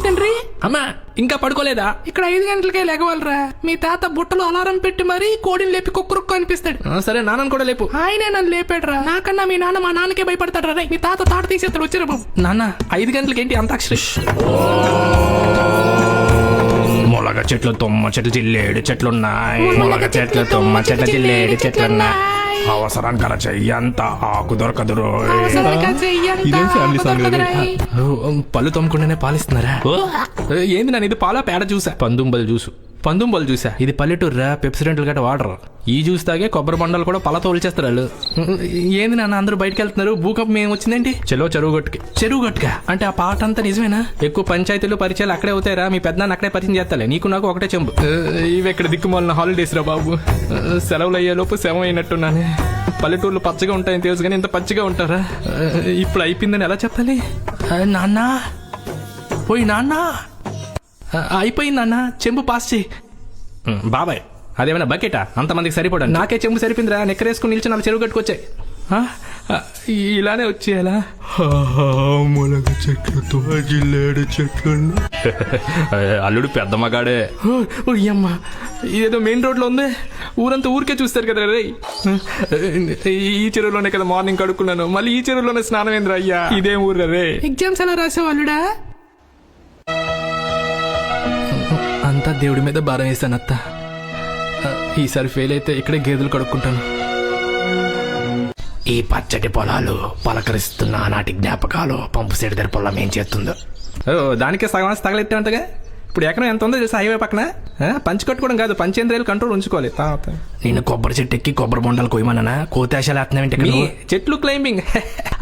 తండ్రి. అమ్మా ఇంకా పడుకోలేదా? ఇక్కడ 5 గంటలకే లేకవాలరా. మీ తాత బుట్టలో అలారం పెట్టి మరీ కోడిని లేపి కుక్కురుక్కు అనిపిస్తాడు. సరే నాన్నని కూడా లేపు. ఆయనే నన్ను లేపాడురా. నాకన్నా మీ నాన్న మా నాన్నకే భయపడతాడు రా. మీ తాత తాట తీసేస్తాడు. వచ్చారు బాబు. నాన్న 5 గంటలకి ఏంటి అంతాక్షరి? ములగ చెట్లు తుమ్మ చెట్లు జిల్లేడు చెట్లున్నాయి. ములగ చెట్లు తుమ్మ చెట్లు జిల్లేడు చెట్లున్నాయి. అవసరానికర చెయ్యంత ఆకు దొరకదురు. పళ్ళు తోముకుండానే పాలిస్తున్నారా? ఏంది నన్ను ఇది పాల పేడ చూసా. పందుంబలు చూసా. ఇది పల్లెటూర్రా. పెప్సిడెంట్లు గట్ట వాడరు. ఈ జ్యూస్ తాగే కొబ్బరి బండలు కూడా పళ్ళ తోల్చేస్తారు వాళ్ళు. ఏంది నాన్న అందరూ బయటకు వెళ్తున్నారు? భూకంపం ఏం వచ్చిందేంటి? చెరువు గట్టుగా అంటే ఆ పాట అంతా నిజమేనా? ఎక్కువ పంచాయతీలు పరిచయాలు అక్కడే అవుతాయిరా. మీ పెద్దనాన్న అక్కడే పరిచయం చేస్తాలే. నీకు నాకు ఒకటే చెంబు. ఇవి ఎక్కడ దిక్కుమాలిన హాలిడేస్ రా బాబు. సెలవులు అయ్యేలోపు శవం అయినట్టున్నాను. పల్లెటూర్లు పచ్చగా ఉంటాయని తెలుసు కానీ ఇంత పచ్చిగా ఉంటారా? ఇప్పుడు అయిపోయిందని ఎలా చెప్పాలి? నాన్న పోయి నాన్న అయిపోయింది నాన్న. చెంబు పాస్ చేయి. బాబాయ్ అదేమైనా బకెటా? అంతమందికి సరిపడా? నాకే చెంబు సరిపోయిందిరా. నెక్కరేసుకుని నిలిచి నాకు చెరువు కట్టుకొచ్చాయి. ఇలానే వచ్చేయాలా? ములగ చెట్లతో జిల్లేడు చెట్లు. అల్లుడు పెద్ద మగాడే. అమ్మా ఇదేదో మెయిన్ రోడ్ లో ఉంది. ఊరంతా ఊరికే చూస్తారు కదా రే. ఈ చెరువులోనే కదా మార్నింగ్ కడుక్కున్నాను. మళ్ళీ ఈ చెరువులోనే స్నానం ఏంద్ర అయ్యా. ఇదేం ఊరు రే. ఎగ్జామ్స్ ఎలా రాసావు అల్లుడా? అంతా దేవుడి మీద భారం వేసాను అత్త. ఈసారి ఫెయిల్ అయితే ఇక్కడే గేదెలు కడుక్కుంటాను. ఈ పచ్చటి పొలాలు పలకరిస్తున్న ఆనాటి జ్ఞాపకాలు పంపు సెడి దగ్గర పొలం ఏం చేస్తుందో. దానికే సగం తగలెట్టామంటగా. ఇప్పుడు ఎకరం ఎంత ఉందో తెలుసు హైవే పక్కన. పంచి కట్టుకోవడం కాదు, పంచేంద్రియాలు కంట్రోల్ ఉంచుకోవాలి. నేను కొబ్బరి చెట్టు ఎక్కి కొబ్బరి బొండాలు కోయమన్నా కోతాశాలు వేస్తున్నావు. చెట్లు క్లైంబింగ్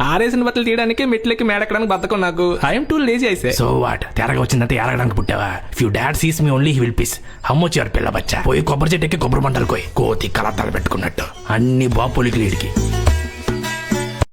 ఆరేసిన బట్టలు తీయడానికి మెట్లెక్కి మేడెక్కడానికి బతకం నాకు. ఐఎమ్ టూ లేజీ అయితే. So what? తెరగా వచ్చిందంటే ఎరగడానికి పుట్టావా? Few dad sees me only he will peace. అమ్మొచ్చారు పిల్ల బచ్చా. పోయి కొబ్బరి చెట్టు ఎక్కి కొబ్బరి బొండాలు కోయి. కోతి కలద్దాలు పెట్టుకున్నట్టు అన్ని బాపులికి లీడికి.